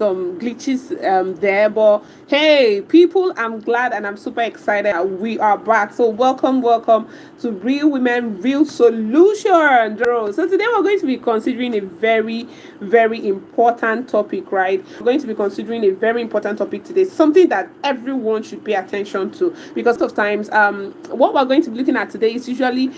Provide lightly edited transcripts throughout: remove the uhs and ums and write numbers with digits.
some glitches there, but hey people, I'm glad and I'm super excited that we are back. So welcome to Real Women Real Solution. So today we're going to be considering a very important topic, right? We're going to be considering a very important topic today, something that everyone should pay attention to, because of times what we're going to be looking at today is usually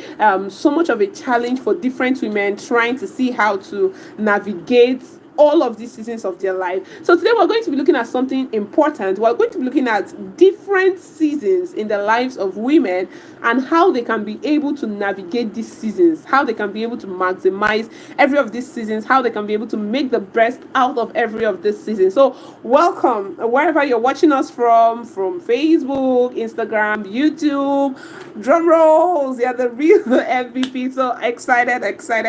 so much of a challenge for different women trying to see how to navigate all of these seasons of their life. So today we're going to be looking at something important. We're going to be looking at different seasons in the lives of women and how they can be able to navigate these seasons, how they can be able to maximize every of these seasons, how they can be able to make the best out of every of this season. So welcome wherever you're watching us from Facebook, Instagram, YouTube. Drum rolls, yeah, the real MVP. So excited.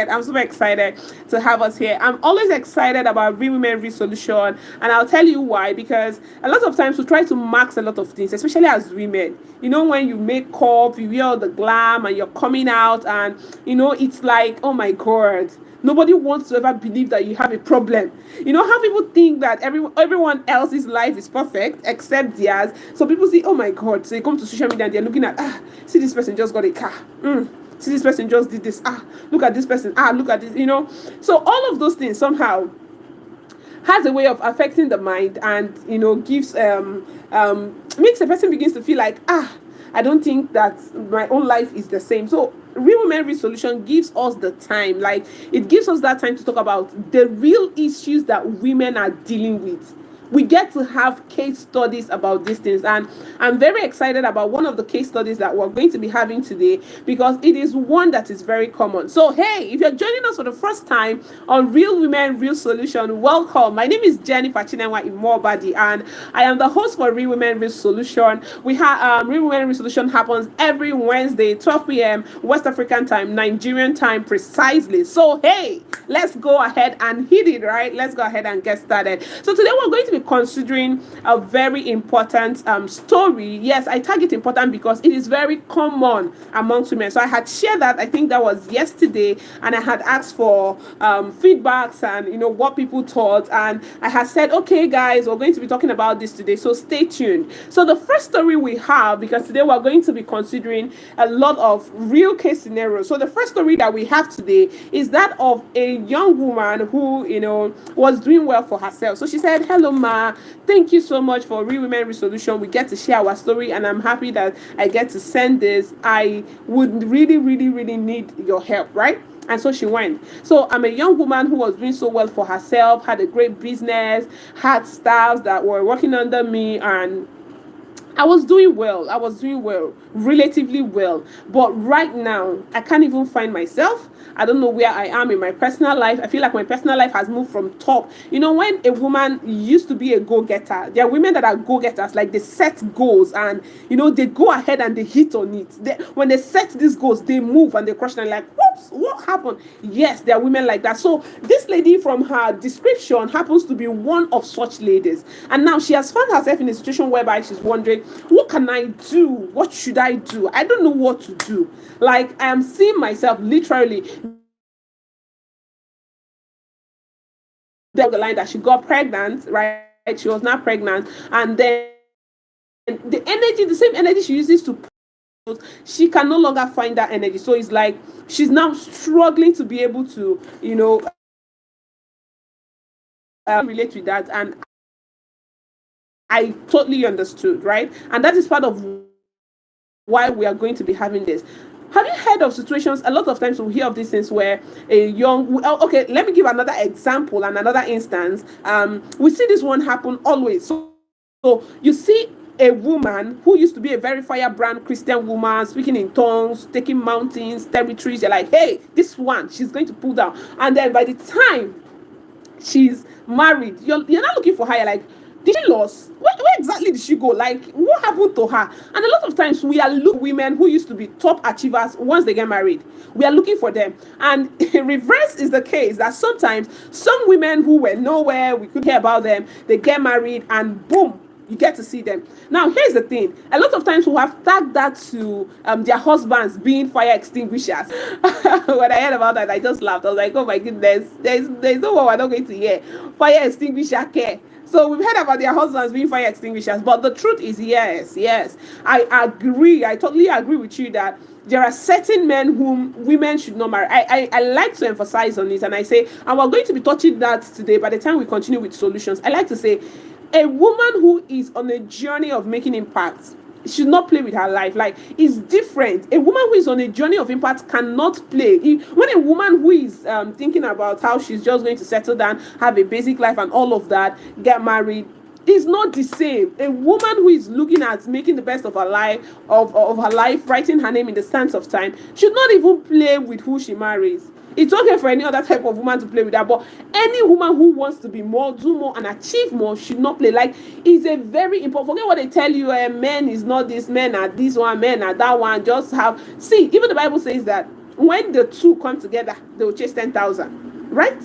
I'm super excited to have us here. I'm always excited about Real Women Real Solution, and I'll tell you why. Because a lot of times we try to max a lot of things, especially as women. You know, when you make up, you wear all the glam, and you're coming out, and you know, it's like, oh my god, nobody wants to ever believe that you have a problem. You know how people think that everyone else's life is perfect except theirs. So people say, oh my god. So they come to social media and they're looking at, see, this person just got a car. See, this person just did this. Look at this person. Look at this. You know. So all of those things somehow has a way of affecting the mind, and you know, gives makes a person begins to feel like, I don't think that my own life is the same. So Real Women Real Solution gives us the time, like it gives us that time to talk about the real issues that women are dealing with. We get to have case studies about these things, and I'm very excited about one of the case studies that we're going to be having today, because it is one that is very common. So hey, if you're joining us for the first time on Real Women Real Solution, welcome. My name is Jennifer Emma-Obadi, and I am the host for Real Women Real Solution. We have Real Women Real Solution happens every Wednesday 12 p.m. West African time, Nigerian time precisely. So hey, let's go ahead and hit it, right? Let's go ahead and get started. So today we're going to be considering a very important story. Yes, I tag it important because it is very common amongst women. So I had shared that, I think that was yesterday, and I had asked for feedbacks and you know what people thought, and I had said, okay guys, we're going to be talking about this today, so stay tuned. So the first story we have, because today we're going to be considering a lot of real case scenarios. So the first story that we have today is that of a young woman who, you know, was doing well for herself. So she said, hello ma, thank you so much for Real Women Real Solution. We get to share our story, and I'm happy that I get to send this. I would really need your help, right? And so she went. So I'm a young woman who was doing so well for herself, had a great business, had staffs that were working under me, and I was doing well, relatively well. But right now, I can't even find myself. I don't know where I am in my personal life. I feel like my personal life has moved from top. You know, when a woman used to be a go-getter, there are women that are go-getters, like they set goals and, you know, they go ahead and they hit on it. When they set these goals, they move and they crush and like, whoops, what happened? Yes, there are women like that. So this lady, from her description, happens to be one of such ladies. And now she has found herself in a situation whereby she's wondering, what can I do? What should I do? I don't know what to do. Like, I am seeing myself literally down the line that she got pregnant, right? She was not pregnant, and then the same energy she uses to post, she can no longer find that energy. So it's like she's now struggling to be able to, you know, relate with that. And I totally understood, right? And that is part of why we are going to be having this. Have you heard of situations? A lot of times we hear of these things where a young, okay, let me give another example and another instance. We see this one happen always. So you see a woman who used to be a very firebrand Christian woman, speaking in tongues, taking mountains, territories. You're like, hey, this one, she's going to pull down. And then by the time she's married, you're not looking for her. You're like, did she lose? Where exactly did she go? Like, what happened to her? And a lot of times we are looking for women who used to be top achievers once they get married. We are looking for them. And reverse is the case, that sometimes some women who were nowhere, we could hear about them, they get married and boom, you get to see them. Now, here's the thing. A lot of times we have tagged that to their husbands being fire extinguishers. When I heard about that, I just laughed. I was like, oh my goodness, there's no one we're not going to hear. Fire extinguisher care. So we've heard about their husbands being fire extinguishers, but the truth is, yes, I agree. I totally agree with you that there are certain men whom women should not marry. I like to emphasize on it, and I say, and we're going to be touching that today. By the time we continue with solutions, I like to say, a woman who is on a journey of making impact should not play with her life. Like, it's different. A woman who is on a journey of impact cannot play. When a woman who is thinking about how she's just going to settle down, have a basic life and all of that, get married, is not the same. A woman who is looking at making the best of her life, of her life, writing her name in the sands of time, should not even play with who she marries. It's okay for any other type of woman to play with that, but any woman who wants to be more, do more, and achieve more should not play. Like, it's a very important. Forget what they tell you. Men is not this, men are this one, men are that one. Just have, see. Even the Bible says that when the two come together, they will chase 10,000. Right?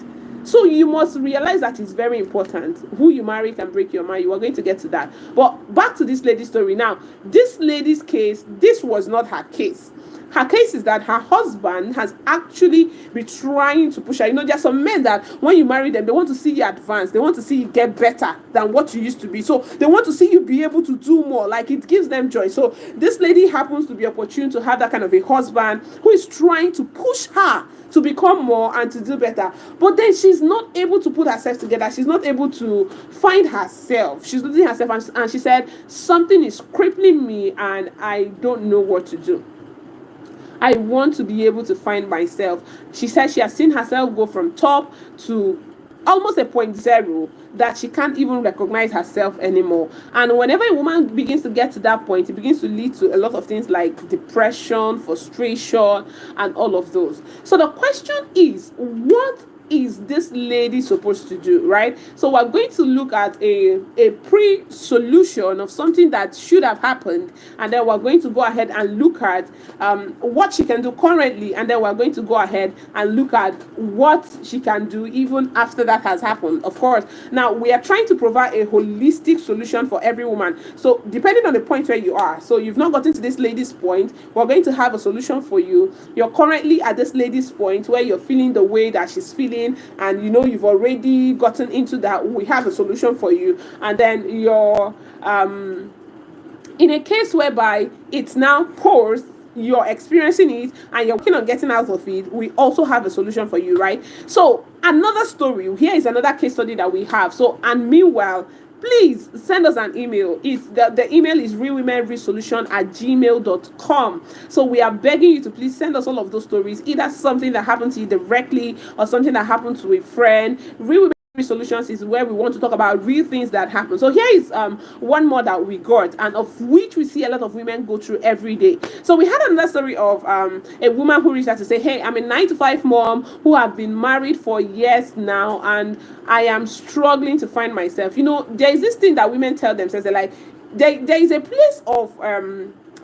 So you must realize that it's very important. Who you marry can break your mind. You are going to get to that. But back to this lady's story now. This lady's case, this was not her case. Her case is that her husband has actually been trying to push her. You know, there are some men that when you marry them, they want to see you advance. They want to see you get better than what you used to be. So they want to see you be able to do more. Like, it gives them joy. So this lady happens to be opportune to have that kind of a husband who is trying to push her to become more and to do better. But then she's not able to put herself together. She's not able to find herself. She's losing herself. And she said, something is crippling me and I don't know what to do. I want to be able to find myself. She said she has seen herself go from top to almost a 0.0, that she can't even recognize herself anymore. And whenever a woman begins to get to that point, it begins to lead to a lot of things like depression, frustration, and all of those. So the question is, what is this lady supposed to do, right? So we're going to look at a pre-solution of something that should have happened, and then we're going to go ahead and look at what she can do currently, and then we're going to go ahead and look at what she can do even after that has happened. Of course, now we are trying to provide a holistic solution for every woman. So depending on the point where you are, so you've not gotten to this lady's point, we're going to have a solution for you. You're currently at this lady's point where you're feeling the way that she's feeling, and you know you've already gotten into that. We have a solution for you. And then you're in a case whereby it's now post, you're experiencing it and you're working on getting out of it, we also have a solution for you, right? So another story, here is another case study that we have. So, and meanwhile, please send us an email. It's the email is realwomenresolution@gmail.com. So we are begging you to please send us all of those stories, either something that happened to you directly or something that happened to a friend. Real Women Solutions is where we want to talk about real things that happen. So here is one more that we got, and of which we see a lot of women go through every day. So we had another story of a woman who reached out to say, hey, I'm a 9-to-5 mom who have been married for years now, and I am struggling to find myself. You know, there is this thing that women tell themselves, they're like, there is a place of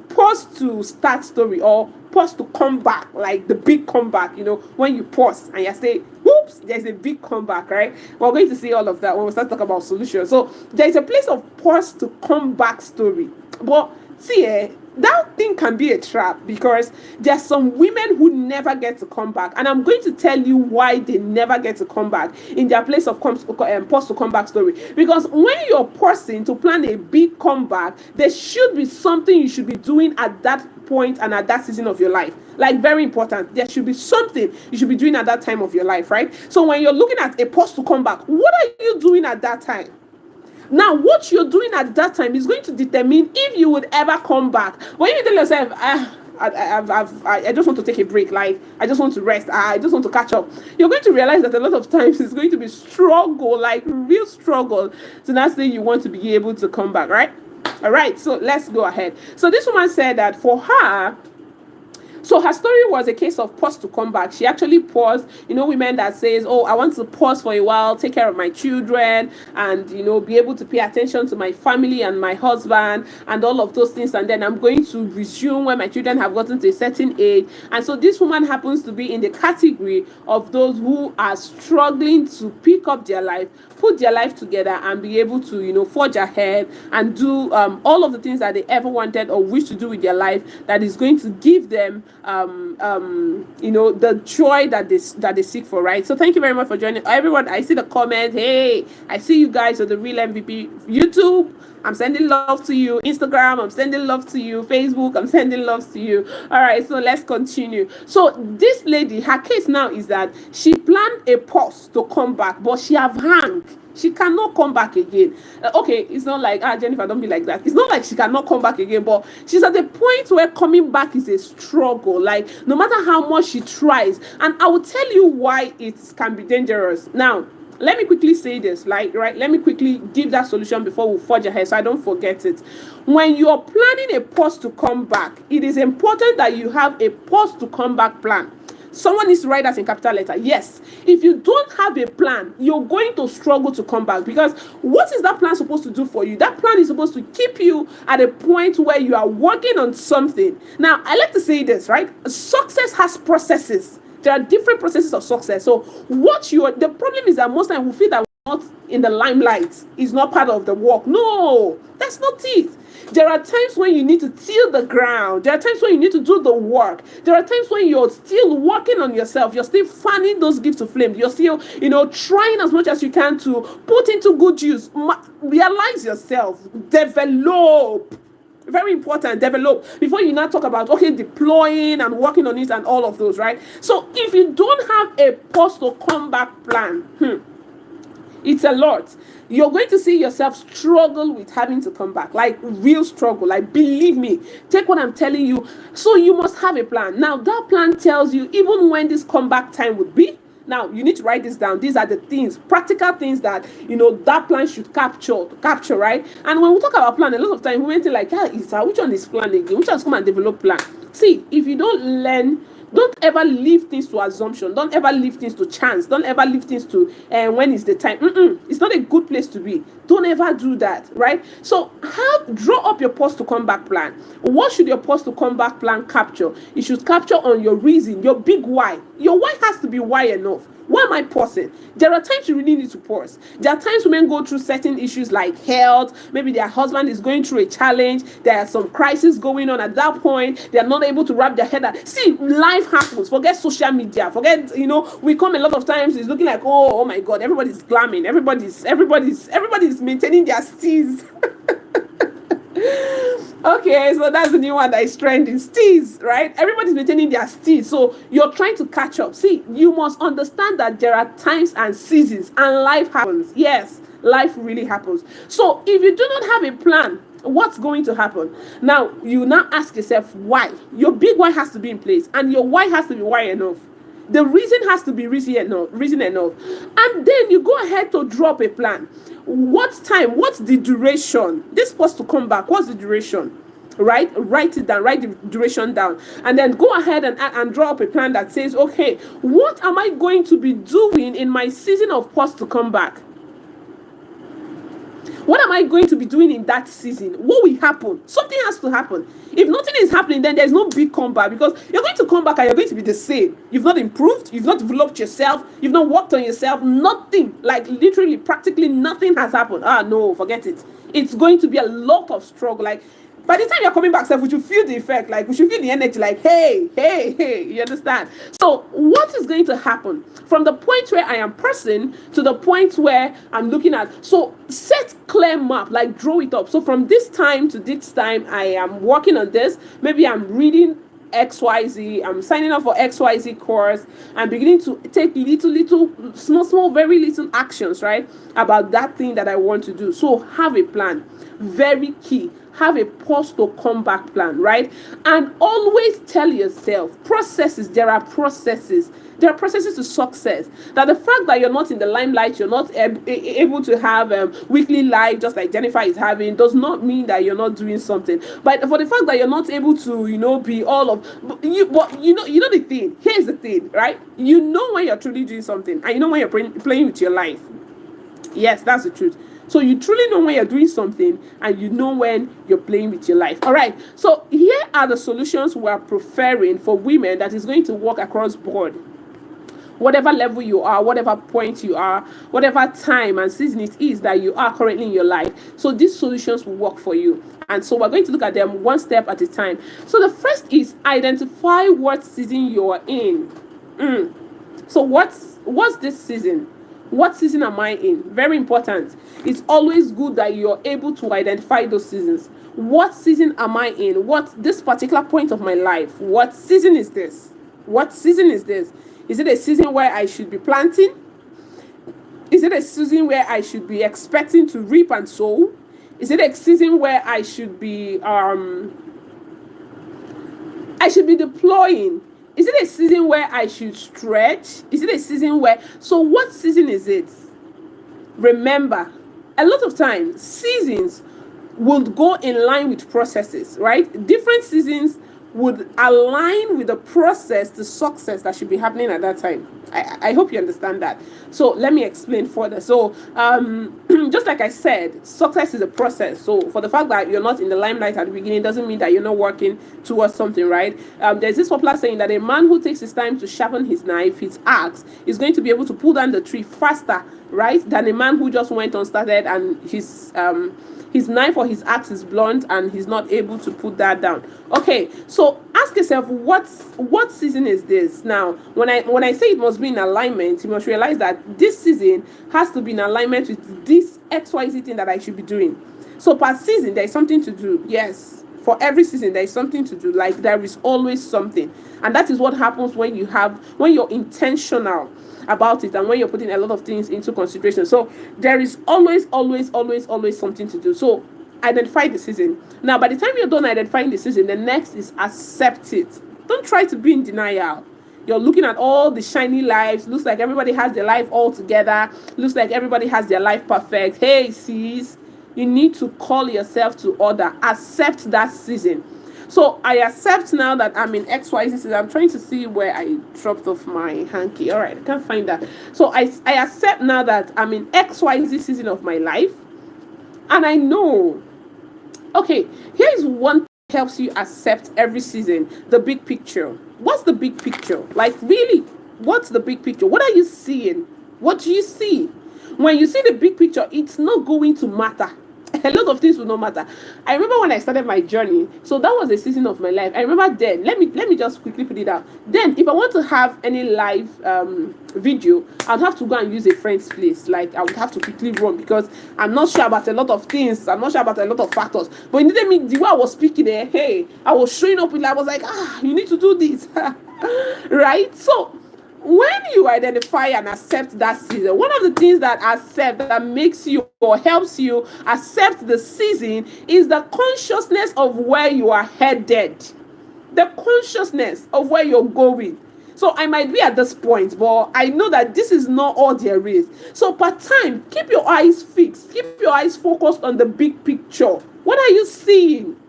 pause to start story, or pause to come back, like the big comeback. You know, when you pause and you say, whoops, there's a big comeback, right? We're going to see all of that when we start talking about solutions. So there's a place of pause to come back story. But see, that thing can be a trap, because there's some women who never get to come back, and I'm going to tell you why they never get to come back in their place of pause to come back story. Because when you're pausing to plan a big comeback, there should be something you should be doing at that point and at that season of your life. Like, very important, there should be something you should be doing at that time of your life, right? So when you're looking at a pause to come back, what are you doing at that time? Now, what you're doing at that time is going to determine if you would ever come back. When you tell yourself, I just want to take a break, like, I just want to rest, I just want to catch up, you're going to realize that a lot of times it's going to be struggle, like real struggle, to not say you want to be able to come back, right? All right, so let's go ahead. So this woman said that for her, so her story was a case of pause to come back. She actually paused. You know, women that says, oh, I want to pause for a while, take care of my children, and, you know, be able to pay attention to my family and my husband and all of those things. And then I'm going to resume when my children have gotten to a certain age. And so this woman happens to be in the category of those who are struggling to pick up their life, put their life together, and be able to, you know, forge ahead and do all of the things that they ever wanted or wish to do with their life, that is going to give them the joy that they seek for, right? So thank you very much for joining, everyone. I see the comment. Hey, I see you guys on the Real MVP YouTube. I'm sending love to you. Instagram, I'm sending love to you. Facebook, I'm sending love to you. All right, so let's continue. So this lady, her case now is that she planned a pause to come back, but she have hang. She cannot come back again. Okay, it's not like, Jennifer, don't be like that. It's not like she cannot come back again, but she's at the point where coming back is a struggle. Like, no matter how much she tries. And I will tell you why it can be dangerous. Now, let me quickly say this, like, right? Let me quickly give that solution before we forge ahead so I don't forget it. When you're planning a pause to come back, it is important that you have a pause to come back plan. Someone needs to write that in capital letter. Yes. If you don't have a plan, you're going to struggle to come back, because what is that plan supposed to do for you? That plan is supposed to keep you at a point where you are working on something. Now, I like to say this, right? Success has processes. There are different processes of success. So the problem is that most times we feel that we're not in the limelight, is not part of the work. No, that's not it. There are times when you need to till the ground. There are times when you need to do the work. There are times when you're still working on yourself. You're still fanning those gifts to flame. You're still, trying as much as you can to put into good use. Realize yourself. Develop. Very important. Develop before you now talk about deploying and working on it and all of those, right? So if you don't have a post to comeback plan, it's a lot. You're going to see yourself struggle with having to come back, like real struggle. Like, believe me, take what I'm telling you. So you must have a plan. Now, that plan tells you even when this comeback time would be. Now, you need to write this down. These are the things, practical things that, that plan should capture, right? And when we talk about plan, a lot of time we went to like, which one is plan again? Which one's come and develop plan? See, if you don't learn, don't ever leave things to assumption. Don't ever leave things to chance. Don't ever leave things to when is the time. It's not a good place to be. Don't ever do that, right? So draw up your post to come back plan. What should your post to come back plan capture? It should capture on your reason, your big why. Your why has to be why enough. Why am I pausing? There are times you really need to pause. There are times women go through certain issues like health. Maybe their husband is going through a challenge. There are some crises going on at that point. They are not able to wrap their head around. See, life happens. Forget social media. Forget, we come a lot of times. It's looking like, oh my God, everybody's glamming. Everybody's maintaining their steez. Okay, so that's the new one that is trending. Steez, right? Everybody's maintaining their steez. So you're trying to catch up. See, you must understand that there are times and seasons, and life happens. Yes, life really happens. So if you do not have a plan, what's going to happen? Now, you now ask yourself why. Your big why has to be in place, and your why has to be why enough. The reason has to be reason enough. And then you go ahead to drop a plan. What time? What's the duration? This supposed to come back. What's the duration? Right? Write it down. Write the duration down. And then go ahead and draw up a plan that says, okay, what am I going to be doing in my season of pause to come back? What am I going to be doing in that season? What will happen? Something has to happen. If nothing is happening, then there's no big comeback, because you're going to come back and you're going to be the same. You've not improved. You've not developed yourself. You've not worked on yourself. Nothing, like literally, practically nothing has happened. No, forget it. It's going to be a lot of struggle. Like, by the time you're coming back, we should feel the effect. Like, we should feel the energy. Like, hey, you understand? So what is going to happen from the point where I am pressing to the point where I'm looking at? So set clear map, like draw it up. So from this time to this time, I am working on this. Maybe I'm reading XYZ. I'm signing up for XYZ course. I'm beginning to take little, small, very little actions, right? About that thing that I want to do. So have a plan. Very key. Have a pause to comeback plan, right? And always tell yourself, there are processes to success. That the fact that you're not in the limelight, you're not able to have weekly live just like Jennifer is having, does not mean that you're not doing something. But for the fact that you're not able to, be all of you, but you know the thing. Here's the thing, right? You know when you're truly doing something, and you know when you're playing with your life. Yes, that's the truth. So you truly know when you're doing something, and you know when you're playing with your life. All right. So here are the solutions we are preferring for women that is going to work across board. whatever level you are, whatever point you are, whatever time and season it is that you are currently in your life. So these solutions will work for you. And so we're going to look at them one step at a time. So the first is identify what season you're in. So what's this season? What season am I in? Very important. It's always good that you're able to identify those seasons. What season am I in? What this particular point of my life? What season is this? What season is this? Is it a season where I should be planting? Is it a season where I should be expecting to reap and sow? Is it a season where I should be deploying? Is it a season where I should stretch? Is it a season where... So what season is it? Remember, a lot of times, seasons would go in line with processes, right? Different seasons would align with the process, the success that should be happening at that time. I hope you understand that. So let me explain further. So just like I said, success is a process. So for the fact that you're not in the limelight at the beginning doesn't mean that you're not working towards something, right? There's this popular saying that a man who takes his time to sharpen his knife, his axe, is going to be able to pull down the tree faster, right, than a man who just went on started and his knife or his axe is blunt and he's not able to put that down. Okay, so ask yourself, what season is this? Now, when I say it must be in alignment, you must realize that this season has to be in alignment with this XYZ thing that I should be doing. So per season, there is something to do. Yes, for every season, there is something to do. Like, there is always something. And that is what happens when you're intentional about it and when you're putting a lot of things into consideration. So there is always something to do. So identify the season. Now, by the time you're done identifying the season, the next is accept it. Don't try to be in denial. You're looking at all the shiny lives. Looks like everybody has their life all together. Looks like everybody has their life perfect. Hey, sis, you need to call yourself to order. Accept that season. So I accept now that I'm in XYZ season. I'm trying to see where I dropped off my hanky. All right, I can't find that. So I accept now that I'm in XYZ season of my life. And I know, okay, here's one thing that helps you accept every season, the big picture. What's the big picture? Like, really, what's the big picture? What are you seeing? What do you see? When you see the big picture, it's not going to matter. A lot of things will not matter. I remember when I started my journey, so that was a season of my life. I remember then, let me just quickly put it out. Then, if I want to have any live video, I'd have to go and use a friend's place. Like, I would have to quickly run because I'm not sure about a lot of things. I'm not sure about a lot of factors. But it didn't mean the way I was speaking there, hey, I was showing up with, I was like, you need to do this. Right? So, when you identify and accept that season, one of the things that makes you or helps you accept the season is the consciousness of where you are headed, the consciousness of where you're going. So I might be at this point, but I know that this is not all there is. So per time, keep your eyes fixed, keep your eyes focused on the big picture. What are you seeing?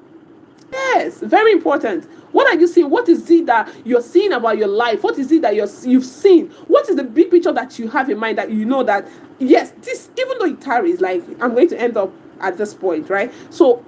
Yes, very important. What are you seeing? What is it that you're seeing about your life? What is it that you've seen? What is the big picture that you have in mind that you know that, yes, this, even though it carries, like, I'm going to end up at this point, right? So,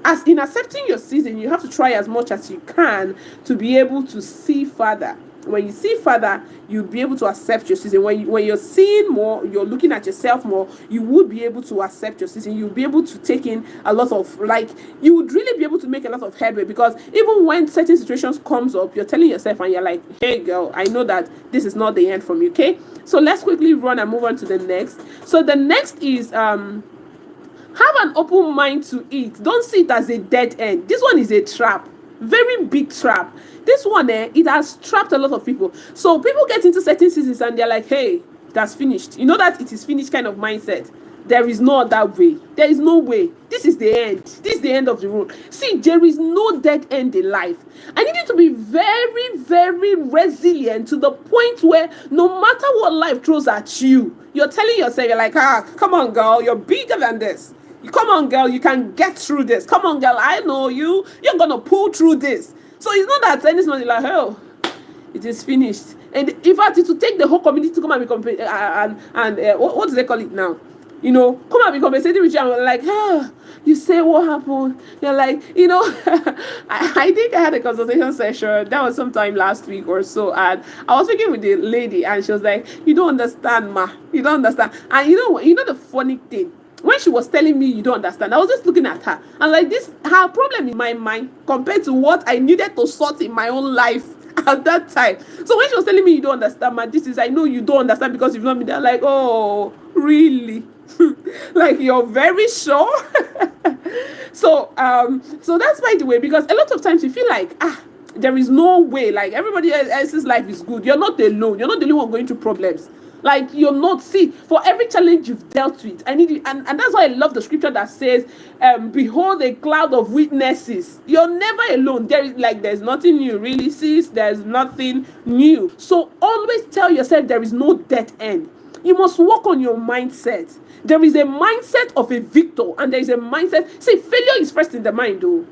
as in accepting your season, you have to try as much as you can to be able to see further. When you see further, you'll be able to accept your season. When you're seeing more, you're looking at yourself more, you would be able to accept your season. You'll be able to take in a lot of, like, you would really be able to make a lot of headway, because even when certain situations comes up, you're telling yourself and you're like, hey girl, I know that this is not the end for me, okay? So let's quickly run and move on to the next. So the next is have an open mind to it. Don't see it as a dead end. This one is a trap. Very big trap. This one, it has trapped a lot of people. So people get into certain seasons and they're like, hey, that's finished. You know that it is finished kind of mindset. There is no other way. There is no way. This is the end. This is the end of the road. See, there is no dead end in life. I need you to be very, very resilient to the point where no matter what life throws at you, you're telling yourself, you're like, come on, girl, you're bigger than this. Come on, girl, you can get through this. Come on, girl, I know you. You're going to pull through this. So it's not that anyone is like, oh, it is finished. And in fact, it will take the whole community to come and be what do they call it now? come and be compensating with you. I'm like, you say what happened? You're like, I think I had a consultation session. That was sometime last week or so. And I was speaking with the lady and she was like, you don't understand, ma. You don't understand. And the funny thing, when she was telling me you don't understand, I was just looking at her. And like this, her problem in my mind compared to what I needed to sort in my own life at that time. So when she was telling me you don't understand, man, I know you don't understand because you've not been there. Like, oh, really? Like, you're very sure? So that's by the way, because a lot of times you feel like, there is no way, like everybody else's life is good. You're not alone. You're not the only one going through problems. Like, you're not, see, for every challenge you've dealt with, I need you, and that's why I love the scripture that says, behold a cloud of witnesses. You're never alone. There's nothing new, really, sis. There's nothing new. So always tell yourself there is no dead end. You must work on your mindset. There is a mindset of a victor, and there is a mindset. See, failure is first in the mind, though.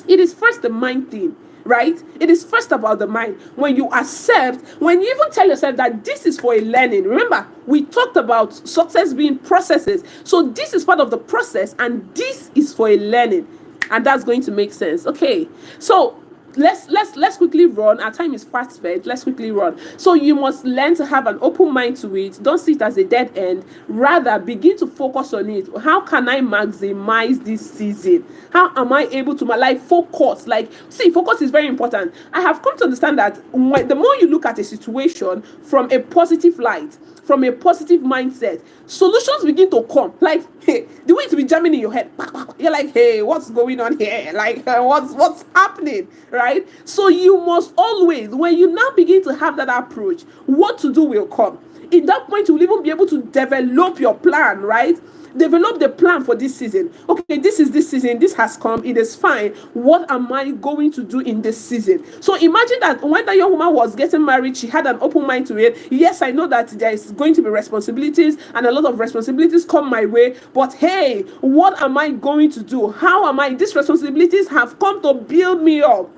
It is first the mind thing, right? It is first about the mind. When you accept, when you even tell yourself that this is for a learning. Remember, we talked about success being processes. So this is part of the process, and this is for a learning, and that's going to make sense. Okay, so let's quickly run. Our time is fast spent. Let's quickly run. So you must learn to have an open mind to it. Don't see it as a dead end. Rather, begin to focus on it. How can I maximize this season? How am I able to focus? See, focus is very important. I have come to understand that the more you look at a situation from a positive light, from a positive mindset, solutions begin to come. Like, hey, the way to be jamming in your head, you're like, hey, what's going on here? Like, what's happening, right? So you must always, when you now begin to have that approach, what to do will come. In that point, you'll even be able to develop your plan, right? Develop the plan for this season. Okay, this is this season. This has come. It is fine. What am I going to do in this season? So imagine that when the young woman was getting married, she had an open mind to it. Yes, I know that there is going to be responsibilities, and a lot of responsibilities come my way. But hey, what am I going to do? How am I? These responsibilities have come to build me up.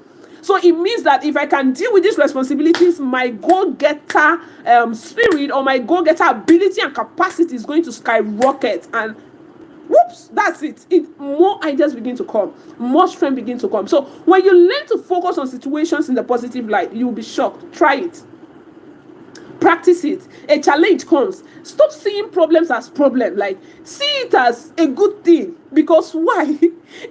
So it means that if I can deal with these responsibilities, my go-getter spirit or my go-getter ability and capacity is going to skyrocket. And whoops, that's it. More ideas begin to come. More strength begin to come. So when you learn to focus on situations in the positive light, you'll be shocked. Try it. Practice it. A challenge comes. Stop seeing problems as problem. Like, see it as a good thing. Because why?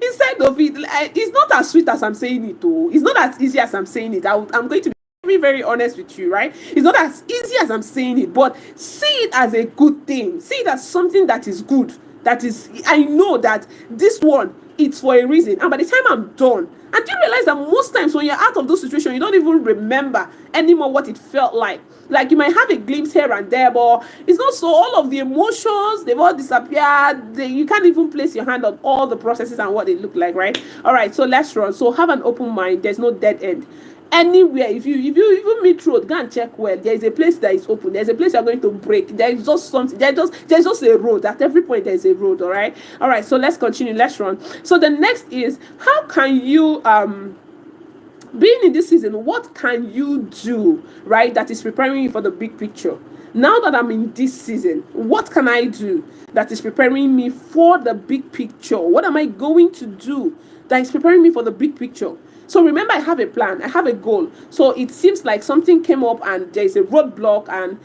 Instead of it, it's not as sweet as I'm saying it, though. It's not as easy as I'm saying it. I'm going to be very, very honest with you, right? It's not as easy as I'm saying it, but see it as a good thing. See it as something that is good. That is, I know that this one, it's for a reason. And by the time I'm done, and do you realize that most times when you're out of those situations, you don't even remember anymore what it felt like. Like, you might have a glimpse here and there, but it's not so. All of the emotions, they've all disappeared. You can't even place your hand on all the processes and what they look like, right? All right, so let's run. So have an open mind. There's no dead end. Anywhere, if you even meet road, go and check well. There is a place that is open. There's a place you're going to break. There is just something. There's just a road. At every point there is a road. All right. So let's continue. Let's run. So the next is, how can you being in this season, what can you do, right, that is preparing you for the big picture? Now that I'm in this season, what can I do that is preparing me for the big picture? What am I going to do that is preparing me for the big picture? So remember, I have a plan, I have a goal. So it seems like something came up and there's a roadblock. And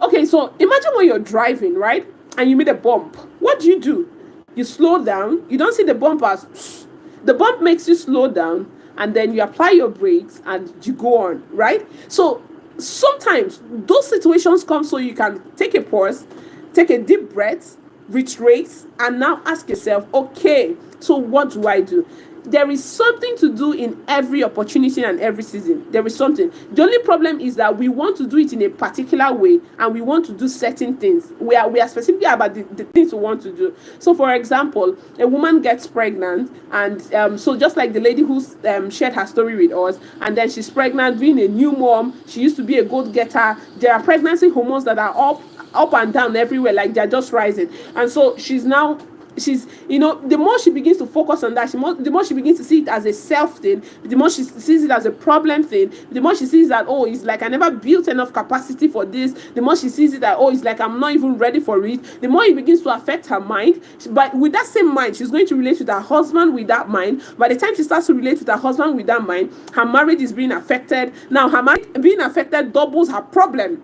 okay, so imagine when you're driving, right, and you meet a bump. What do? You slow down. You don't see the bump as the bump makes you slow down, and then you apply your brakes and you go on, right? So sometimes those situations come so you can take a pause, take a deep breath, retrace, and now ask yourself, okay, so what do I do? There is something to do in every opportunity and every season. There is something. The only problem is that we want to do it in a particular way, and we want to do certain things. We are specifically about the things we want to do. So, for example, a woman gets pregnant, and so just like the lady who shared her story with us, and then she's pregnant, being a new mom, she used to be a go-getter. There are pregnancy hormones that are up and down everywhere, like they're just rising, and so she's now she's, the more she begins to focus on that, the more she begins to see it as a self thing, the more she sees it as a problem thing, the more she sees that, oh, it's like I never built enough capacity for this, the more she sees it that, oh, it's like I'm not even ready for it, the more it begins to affect her mind. But with that same mind, she's going to relate with her husband with that mind. By the time she starts to relate with her husband with that mind, her marriage is being affected. Now her marriage being affected doubles her problem,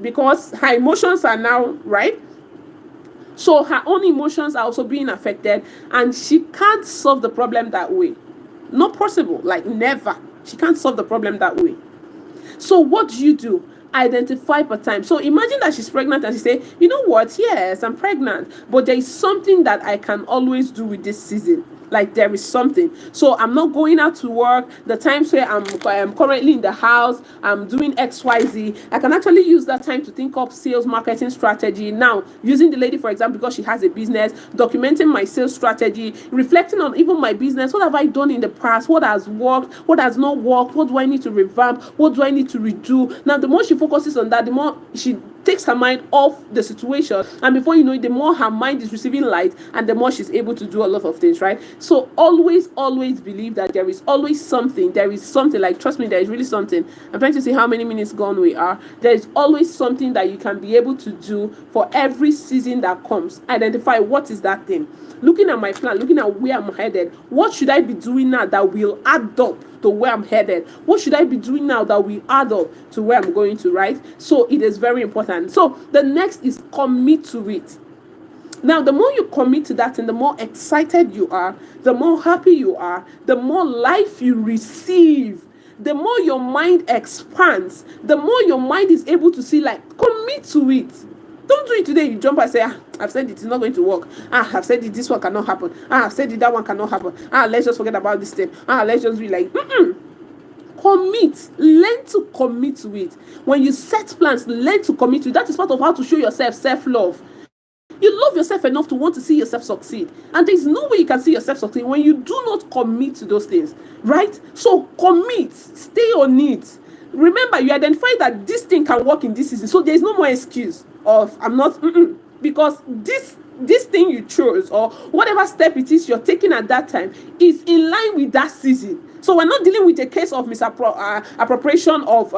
because her emotions are now, right? So her own emotions are also being affected, and she can't solve the problem that way. Not possible, like never. She can't solve the problem that way. So what do? Identify per time. So imagine that she's pregnant and she say, you know what? Yes, I'm pregnant, but there is something that I can always do with this season. Like there is something. So I'm not going out to work. The times where I'm currently in the house, I'm doing XYZ. I can actually use that time to think up sales marketing strategy. Now, using the lady, for example, because she has a business, documenting my sales strategy, reflecting on even my business. What have I done in the past? What has worked? What has not worked? What do I need to revamp? What do I need to redo? Now, the more she focuses on that, the more she takes her mind off the situation, and before you know it, the more her mind is receiving light, and the more she's able to do a lot of things, right? So always believe that there is always something. There is something, like, trust me, there is really something. I'm trying to see how many minutes gone we are. There is always something that you can be able to do for every season that comes. Identify what is that thing. Looking at my plan, looking at where I'm headed, what should I be doing now that will add up to where I'm headed? What should I be doing now that will add up to where I'm going to, right? So it is very important. So the next is commit to it. Now, the more you commit to that and the more excited you are, the more happy you are, the more life you receive, the more your mind expands, the more your mind is able to see, like, commit to it. Don't do it today. You jump and say, I've said it's not going to work. I've said it, this one cannot happen. I've said it, that one cannot happen. Let's just forget about this thing. Let's just be like, commit. Learn to commit to it. When you set plans, learn to commit to it. That is part of how to show yourself self-love. You love yourself enough to want to see yourself succeed. And there's no way you can see yourself succeed when you do not commit to those things, right? So commit. Stay on it. Remember, you identify that this thing can work in this season. So there's no more excuse of I'm not, because this thing you chose, or whatever step it is you're taking at that time, is in line with that season. So we're not dealing with a case of misappropriation of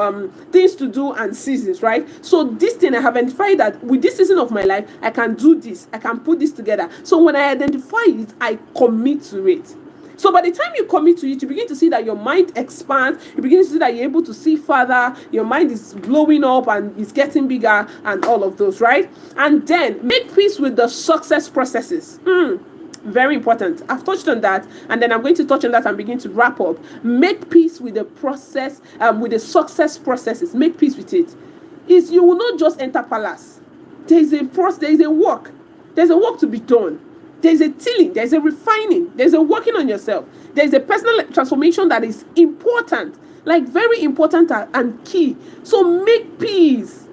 things to do and seasons, right? So this thing, I have identified that with this season of my life, I can do this, I can put this together. So when I identify it, I commit to it. So by the time you commit to it, you begin to see that your mind expands. You begin to see that you're able to see further. Your mind is blowing up and it's getting bigger and all of those, right? And then make peace with the success processes. Very important. I've touched on that, and then I'm going to touch on that and begin to wrap up. Make peace with the process, with the success processes. Make peace with it. You will not just enter palace. There is a process. There is a work. There's a work to be done. There's a tilling, there's a refining, there's a working on yourself. There's a personal transformation that is important, like very important and key. So make peace.